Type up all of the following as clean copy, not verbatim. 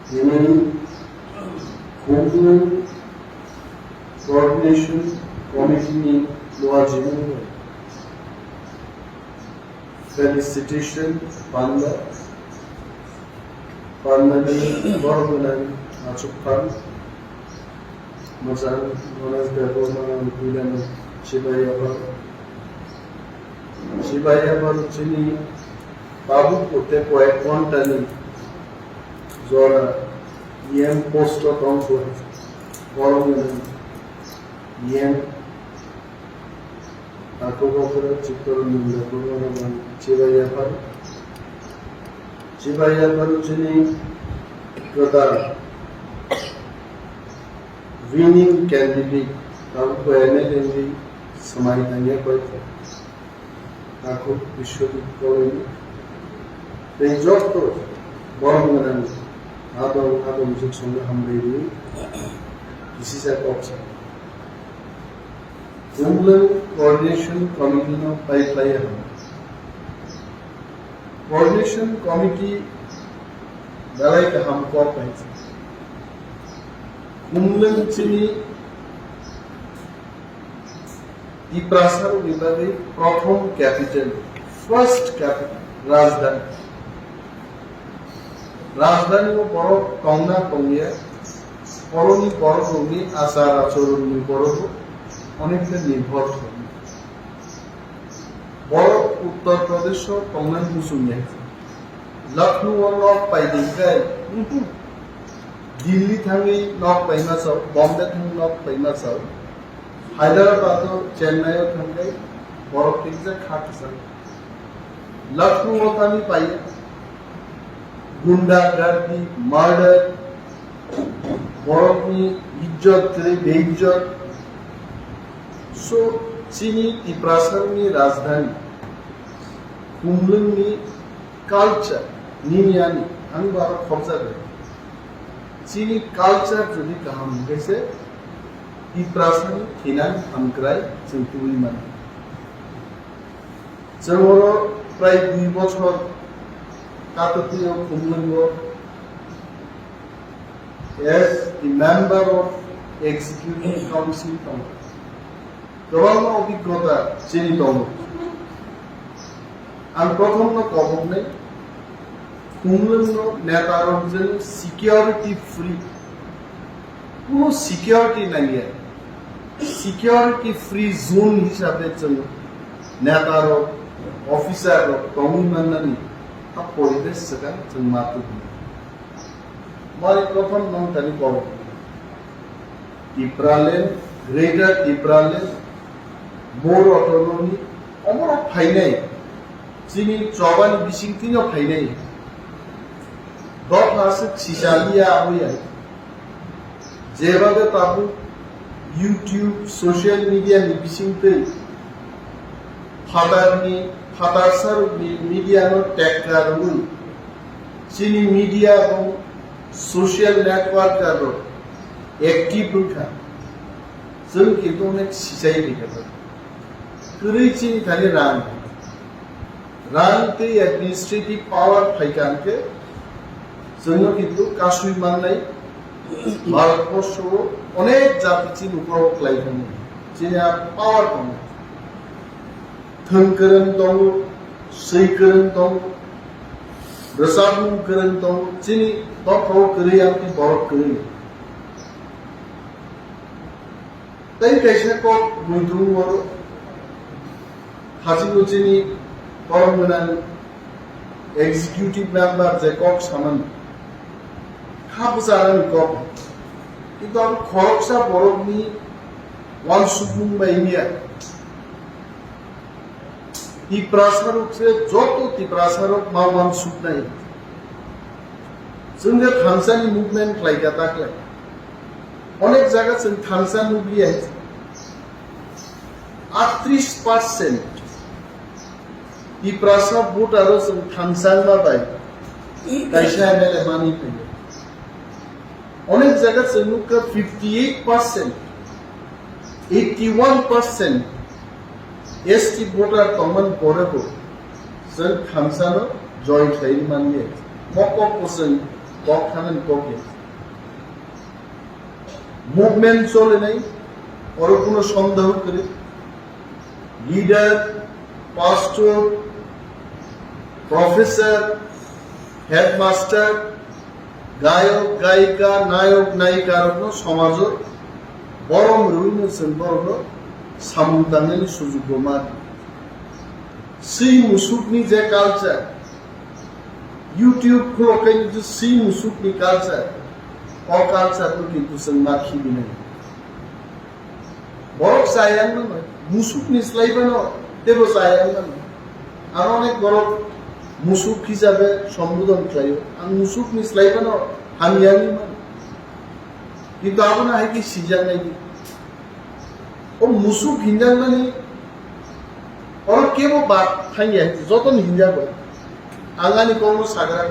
Ini Homeland Coordination Committee Loajin Felicitation Panda Pandani Borgunan Achupan Mazan Monas Gabona Gulan Shibaya Chini Babu Pote Poet Montani Zora Yem Post of Council Borgunan Yem Akogopura Chikurun the Burman Shibaya Chini Gotara winning candidate आपको एनएलएनडी समाई तंगे कोई था आपको विश्वविद्यालय में तेजों तो बहुत मदन आदो मुझे सुनने हम रेडी इसी से cops Homeland Coordination Committee no pipeline हम Coordination Committee दालाई का हम कॉप है Homeland चिनी ই প্রাসার বিভাগে প্রথম ক্যাপিটাল ফার্স্ট ক্যাপিটাল রাজধানী ও বড় কংনা কংলিয়া পরনি বড় কংলি আচার আচরণ বড় অনেকটা নির্ভর করে বড় উত্তরপ্রদেশ কংনা মুসুমিয়া লখনৌ ও lock পাইদিকাই Delhi থাঙ্গি lock পাইমাসাও Bombay থাঙ্গি lock পাইমাসাও Hyderabad Chennai Thangai Borok Pizza Khatisar Lucknow Otani Paya Gunda Gardi Murder Borokni Ijjat Beijjat So Chini Tiprasarni Rajdhani Homelandni culture Niniani Angbar Khobzar Chini culture Jodi Kaham Gese Iprasani Kinan Amkrai Centuriman. Tomorrow, Pride we watch her Katapio Kumlango as the member of Executive Council. Governor of the Kota, Chini Tomo. And Prothom Komone Kumlango Natarogen security free. কোনো security নাই security free zone হিসাবে চলো নেতার officer common মাননানি তা পরিবেশ সেখান जों মাত্র মই প্রথম নাম তানি কব টিপ্রালেন গ্রেটার টিপ্রালেন বোর অটোনমি অমর ফাইনাই যিনি চবান বিসিংতিনো ফাইনাই দফ আছে সিসালিয়া হইয়া যেভাবে তাবু ইউটিউব সোশ্যাল মিডিয়া নিবিসিংতে ফাদারসার মিডিয়ানো টেক্কারুন চিনি মিডিয়া এবং সোশ্যাল নেটওয়ার্কার एक्टिव रुखा जों किन्तु अनेक सिसाइ लिखा कुरैची खाली रां ते एडमिनिस्ट्रेटिव पावर फाइकानके जों किन्तु कासुइ माननाय भारतबर्ष अनेक जातिची न'खराव क्लाइफोन जिनिया पावर दं थोंगोरों दं सैगोरों दं रोजाबनो गोरों दं जिनि दफ्राव गोरैयाखै बरफ गोरै ताई कैसे को मुद्रू और हाजिनो जिनि परमनान एग्जीक्यूटिव मेंबर जेकब सामन खाबजारानि कब কিন্তু আমি খরচা বরফনি ওয়ান সুবুং বাইনিয়া টিপ্রাসারকसे যত টিপ্রাসারক মাওয়ান সুবনাय जोंनो थानसानि मुभमेन्ट लाइगा ताकले अनेक जायगा जों थानसा नुबिया 38% टिप्रासा भोट आरो जों थानसा माबाय कायसा एमएलए मानि फैयो अनेक जायगा जों नुका 58% 81% एसटी भोटार तमन बरेबो जों थानसानो जॉइंट लाइन मानिया mokok person kok khanan koke movement চলে নাই ওর কোনো সন্দেহ করে লিডার পাস্টর প্রফেসর হেডমাস্টার গায়ক গায়িকা নায়ক নায়িকার সমাজ বরং রুইনসেন বরং সামুদানের সুযোগ মার সেই মুসুকনি যে কালচার ইউটিউব খুলকাই যে সেই মুসুকনি কালচার কালচার কিন্তু जों माखिबो নাই বরক সায়ান না মুসুক নিসলাইবানো দেব সায়ান না আর অনেক বরক মুসুক হিসাবে সম্বোধন চাইও আর মুসুক নিসলাইবানো হামিয়ানি মানে কিন্তু আপনা হাইকি সিজান নাই ও মুসুক হিন্দান মানে ওর কেবো বাত থাইয়া যতন হিন্দাবো আগানি কোনো সাগরা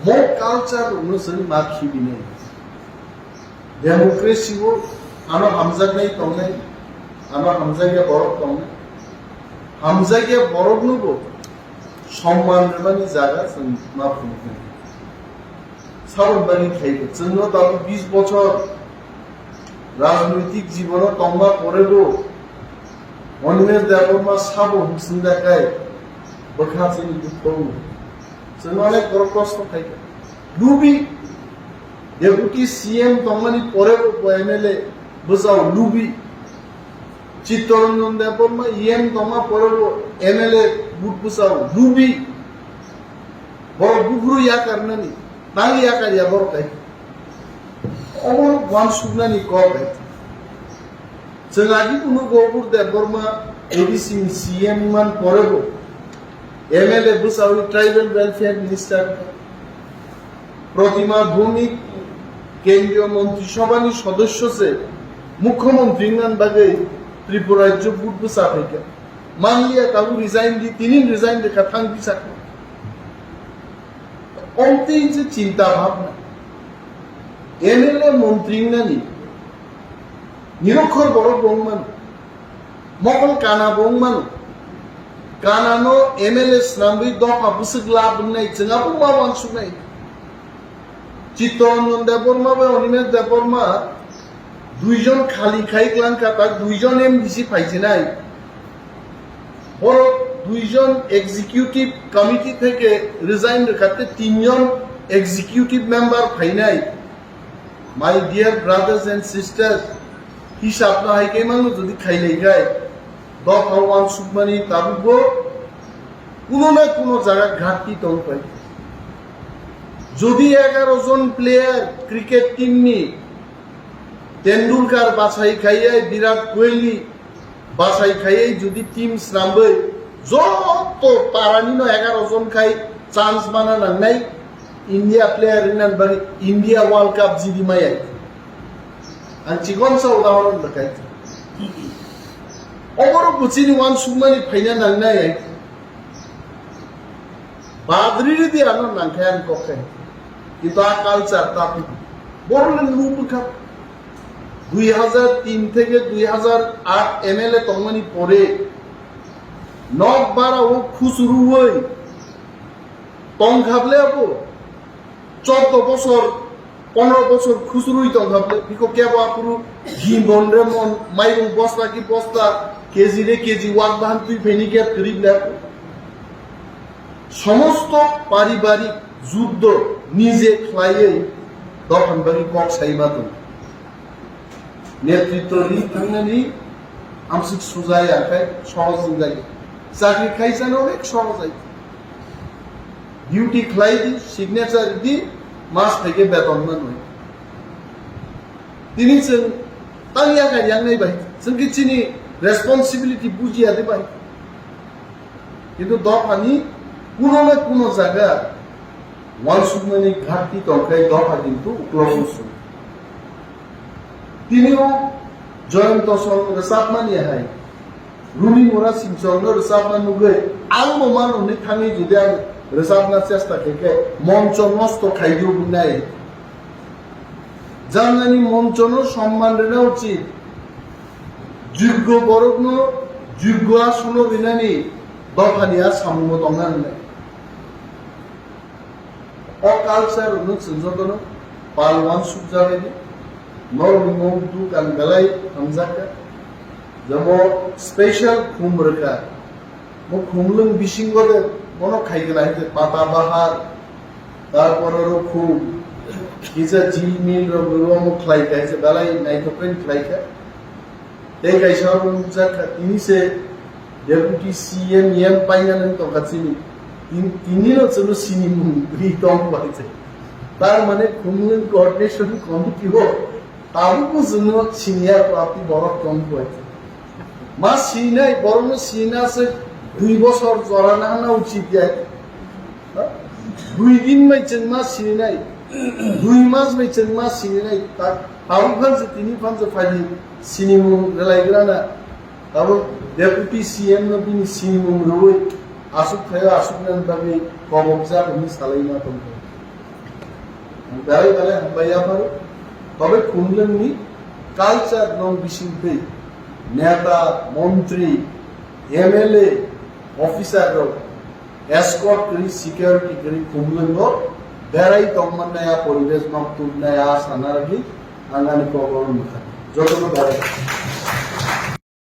more culture उन्होंने माखी भी नहीं डेमोक्रेसी वो आना हमजा नहीं तो नहीं आना हमजा के बरफ तो नहीं हमजा के बरफ नो वो सम्मान रवानी जागा सं माफ नहीं सावन बनी खाई को चंद्र तालु 20 बच्चों राजनीतिक जीवन तंबा करे वो उनमें देखो मां साबो हिंसा काय बखासे नहीं तो जों अनेक बड़ प्रश्न थाके लुबि डेपुटी सीएम तंमानी परे एमएलए बुझाओ लुबि चित्तरंजन देवबर्मा इएम तंमा परे एमएलए बुट बुझाओ लुबि बड़ बुगुरु या करनानी नांगी या कारिया बड़ काई अमर वान सुगनानी कब है जों आगि कुनु गौपुर देवबर्मा एडिसी सीएम मान परे एमएलए बुसावी ट्राइबल वेलफेयर मिनिस्टर प्रतिमा भौमिक केंद्रीय मंत्रिसभानी सदस्य से मुख्यमंत्री नान बागे त्रिपुरा राज्य बुट बुसा फेंके मान लिया काबू रिजाइन दी तीन रिजाइन देखा थांग भी सकते अंतिम से चिंता भावना एमएलए मंत्री नानी निरक्षर बड़ बंगमान मकल काना बंगमान कानानो एमएलए स्नाम्बी दफा बुसुक लाबनाय जोंहाबो मावान सुनाय चित्तरंजन देवबर्मा बे अनिमेश देवबर्मा दुइजन खाली खाइक्लान काता दुइजन एमडीसी फाइजिनाय और दुइजन एग्जीक्यूटिव कमिटी থেকে রিজাইন রাখতে তিনজন এক্সিকিউটিভ মেম্বার ফাইনাই my dear brothers and sisters হিসাব না হয় কেমন যদি খাইলে গায় দফাওয়ান সুকমানি তাবুবো কোনো না কোনো জায়গা ঘাটতি তল পাই যদি 11 জন প্লেয়ার ক্রিকেট টিম নি তেন্ডুলকার বাছাই খাইয়াই বিরাট কোহলি বাছাই খাইয়াই যদি টিম নামবে যত পারানিনো 11 জন খাই চান্স বানানা নাই ইন্ডিয়া প্লেয়ার ইনান বাড়ি ইন্ডিয়া ওয়ার্ল্ড কাপ জিদি মাই আর চিকনসা উদাহরণ দেখাই अमरो बुचिनी वान सुमानी फाइना नांगनाय बाद्रिरि दि आनो नांखायान कोखे किंतु आ कालचार तापि बरलेन लुबखा 2003 থেকে 2008 एमएलए तंगमानी परे नक बारा ओ खुसुरु हई तंग खाबले आबो 14 বছর 15 বছর খুসুরুই তंग खाबले बिको केबा पुरु घी बनरे मन माइरं बस्ता की बस्ता केजी रे केजी वाक बाहान तुई फेनिके करिबला समस्त पारिवारिक যুদ্ধ নিজে খাইয়ে দখনবাড়ি কক সাইবাতো নেতৃত্ব নি থাঙ্গানি আমসিক সুজাই আখাই সহজ যাই চাকরি খাইছানো অনেক সহজ আই ডিউটি খাই দি সিগনেচার দি মাস থেকে বেতন না নয় তিনি जों तालिया गारियां নাই ভাই जों কিছিনি রেসপন্সিবিলিটি বুঝিয়া দে ভাই কিন্তু দফানি কোনো না কোনো জায়গা ওয়ান সুগমানি ঘাটতি তরকারি দফা কিন্তু উপলব্ধ তিনিও জয়ন্ত সরকার সাতমানি হাই রুমি মোরা সিংচন্দ্র সাতমানুগে আলমো মাননি থাঙ্গি যদি আং রেসাবনা চেষ্টা থেকে মঞ্চ নষ্ট খাইদিও বুনাই জানানি মঞ্চন সম্মান রেনা উচিত যোগ্য বরগ্ন যোগ্য আসন বিনানি দফানিয়া সামুম তঙ্গান o culture nuk senjodono palwan subjabedi nor mong du kan galai hamzaka jamo special khumrka mo khumlung bisingode mono khaigela hite pata bahar tarporero khum kisa jilmil ro mo khlaika hite galai naitopen khlaika dei kaisa mujaka ini se deputy cm yam painanan to katsini তিনি হচ্ছে সিনি রিটং বাড়িতে তার মানে খুমলুন coordination committee হোক তারও জন্য senior প্রাপ্তি বড় কম হয়েছে মা সিনাই বরং সিনা আছে 2 বছর জরানা না উচিত যায় 2 দিন মাইছেন মা সিনাই 2 মাস মাইছেন মা সিনাই তার তাও ফানছে তিনি ফানছে ফাইলি সিনিমু রেলাইগ্রানা তারপর ডেপুটি সিএম নবিনি সিনিমু রই asuk thaya asuk nan babi kobokja kami salaina tomko dalai hambaya paru tobe khumlung ni culture non bisingpe neta montri mla officer ro escort kari security kari khumlung ro berai tongman naya poribesh nok tur naya sanargi angani kobor mukha jotono berai